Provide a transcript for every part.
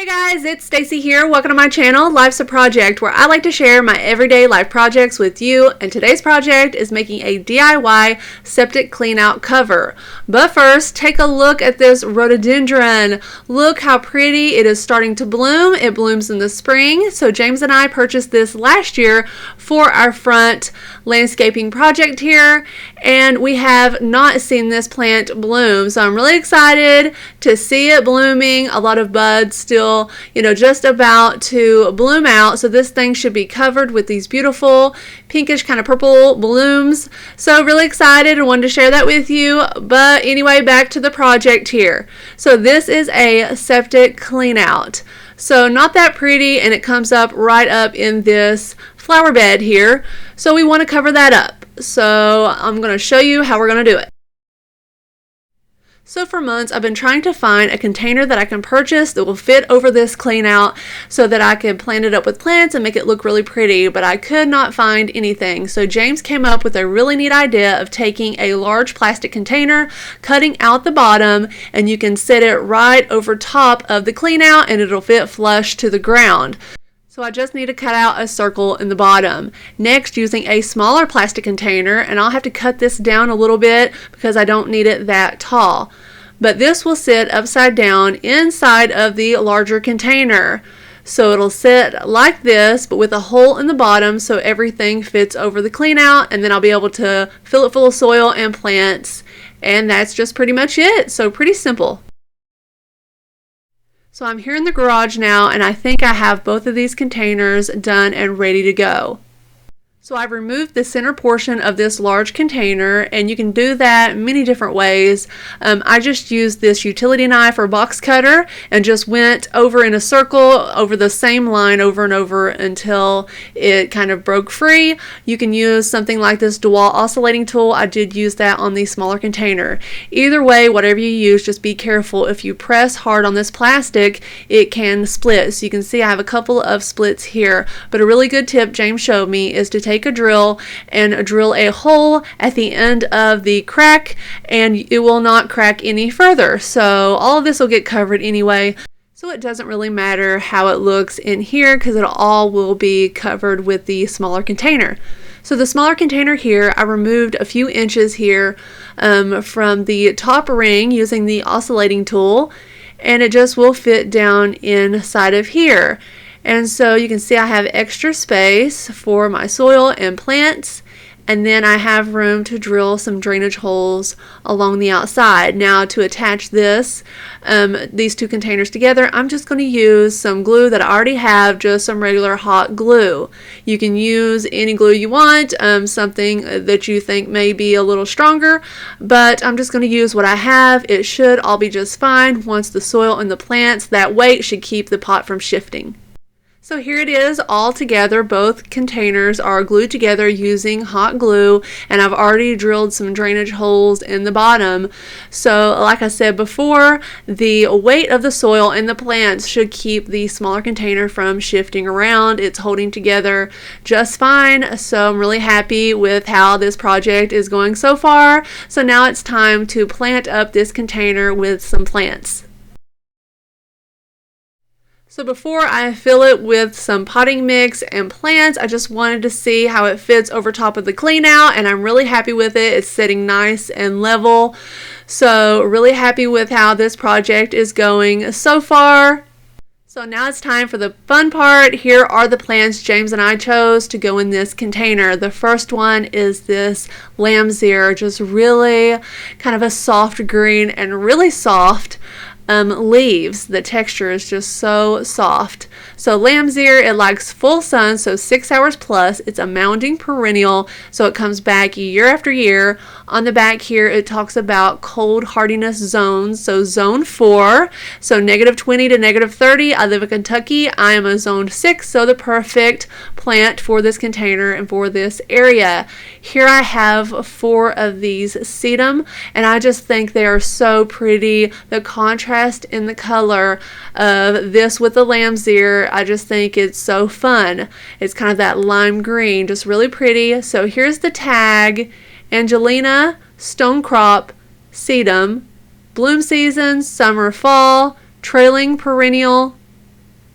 Hey guys, it's Stacy here. Welcome to my channel, Life's a Project, where I like to share my everyday life projects with you. And today's project is making a DIY septic cleanout cover. But first, take a look at this rhododendron. Look how pretty it is starting to bloom. It blooms in the spring. So James and I purchased this last year for our front landscaping project here. And we have not seen this plant bloom. So I'm really excited to see it blooming. A lot of buds still, just about to bloom out. So this thing should be covered with these beautiful pinkish kind of purple blooms. So really excited and wanted to share that with you. But anyway, back to the project here. So this is a septic clean out. So not that pretty, and it comes up right up in this flower bed here. So we want to cover that up. So I'm going to show you how we're going to do it. So for months, I've been trying to find a container that I can purchase that will fit over this clean out so that I can plant it up with plants and make it look really pretty, but I could not find anything. So James came up with a really neat idea of taking a large plastic container, cutting out the bottom, and you can set it right over top of the clean out and it'll fit flush to the ground. So I just need to cut out a circle in the bottom. Next, using a smaller plastic container, and I'll have to cut this down a little bit because I don't need it that tall. But this will sit upside down inside of the larger container. So it'll sit like this, but with a hole in the bottom so everything fits over the clean out, and then I'll be able to fill it full of soil and plants. And that's just pretty much it. So pretty simple. So I'm here in the garage now, and I think I have both of these containers done and ready to go. So I've removed the center portion of this large container, and you can do that many different ways. I just used this utility knife or box cutter and just went over in a circle over the same line over and over until it kind of broke free. You can use something like this DeWalt oscillating tool. I did use that on the smaller container. Either way, whatever you use, just be careful. If you press hard on this plastic, it can split. So you can see I have a couple of splits here, but a really good tip James showed me is to take a drill and drill a hole at the end of the crack, and it will not crack any further. So all of this will get covered anyway, so it doesn't really matter how it looks in here because it all will be covered with the smaller container. So the smaller container here, I removed a few inches here from the top ring using the oscillating tool, and it just will fit down inside of here. And so you can see I have extra space for my soil and plants, and then I have room to drill some drainage holes along the outside. Now to attach this, these two containers together, I'm just going to use some glue that I already have, just some regular hot glue. You can use any glue you want, something that you think may be a little stronger, but I'm just going to use what I have. It should all be just fine once the soil and the plants, that weight should keep the pot from shifting. So here it is all together. Both containers are glued together using hot glue, and I've already drilled some drainage holes in the bottom. So like I said before, the weight of the soil and the plants should keep the smaller container from shifting around. It's holding together just fine. So I'm really happy with how this project is going so far. So now it's time to plant up this container with some plants. So before I fill it with some potting mix and plants, I just wanted to see how it fits over top of the clean out, and I'm really happy with it. It's sitting nice and level. So really happy with how this project is going so far. So now it's time for the fun part. Here are the plants James and I chose to go in this container. The first one is this lamb's ear, just really kind of a soft green and really soft leaves. The texture is just so soft. So lamb's ear, it likes full sun, so 6 hours plus. It's a mounding perennial, so it comes back year after year. On the back here, it talks about cold hardiness zones. So zone 4, so -20 to -30. I live in Kentucky. I am a zone 6, so the perfect plant for this container and for this area. Here I have 4 of these sedum, and I just think they are so pretty. The contrast in the color of this with the lamb's ear, I just think it's so fun. It's kind of that lime green, just really pretty. So here's the tag: Angelina, Stonecrop, Sedum, bloom seasons, summer, fall, trailing perennial,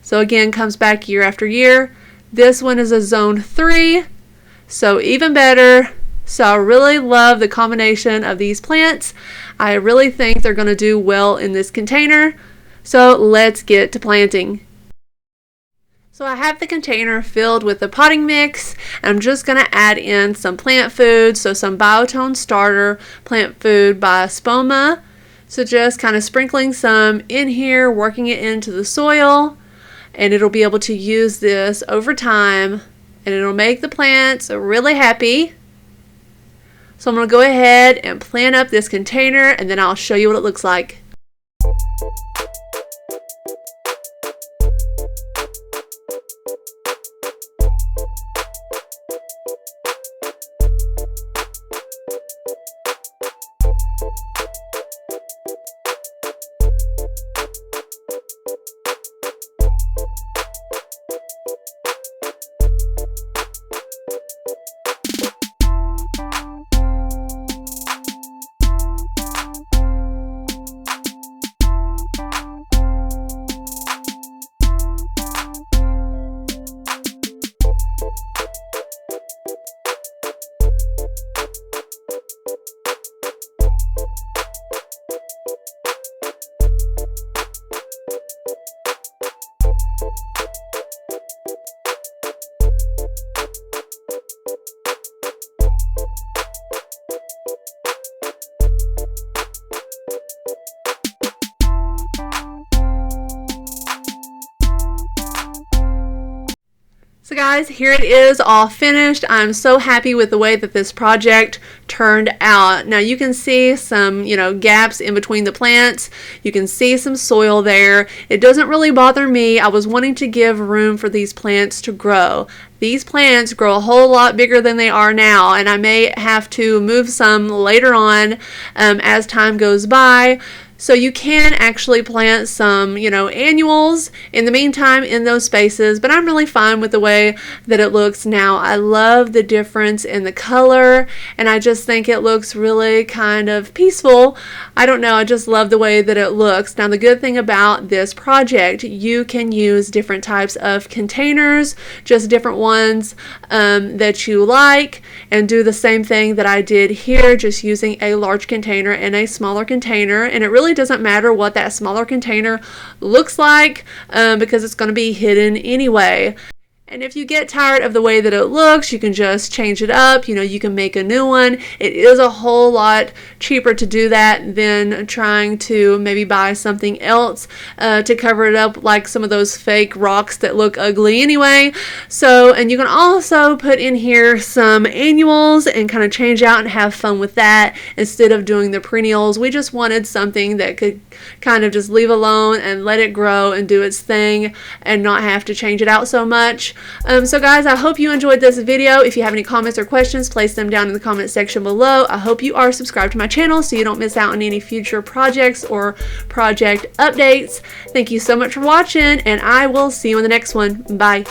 So again, comes back year after year. This one is a zone 3, so even better. So I really love the combination of these plants. I really think they're going to do well in this container. So let's get to planting. So I have the container filled with the potting mix, and I'm just going to add in some plant food. So some Biotone Starter plant food by Spoma. So just kind of sprinkling some in here, working it into the soil, and it'll be able to use this over time, and it'll make the plants really happy. So I'm going to go ahead and plant up this container, and then I'll show you what it looks like. So guys, here it is all finished. I'm so happy with the way that this project turned out. Now you can see some, gaps in between the plants. You can see some soil there. It doesn't really bother me. I was wanting to give room for these plants to grow. These plants grow a whole lot bigger than they are now, and I may have to move some later on as time goes by. So you can actually plant some, annuals in the meantime in those spaces, but I'm really fine with the way that it looks now. I love the difference in the color, and I just think it looks really kind of peaceful. I don't know, I just love the way that it looks. Now the good thing about this project, you can use different types of containers, just different ones that you like, and do the same thing that I did here, just using a large container and a smaller container, and it really doesn't matter what that smaller container looks like because it's going to be hidden anyway. And if you get tired of the way that it looks, you can just change it up. You can make a new one. It is a whole lot cheaper to do that than trying to maybe buy something else to cover it up, like some of those fake rocks that look ugly anyway. So, and you can also put in here some annuals and kind of change out and have fun with that instead of doing the perennials. We just wanted something that could kind of just leave alone and let it grow and do its thing and not have to change it out so much. So guys, I hope you enjoyed this video. If you have any comments or questions, place them down in the comment section below. I hope you are subscribed to my channel so you don't miss out on any future projects or project updates. Thank you so much for watching, and I will see you in the next one. Bye.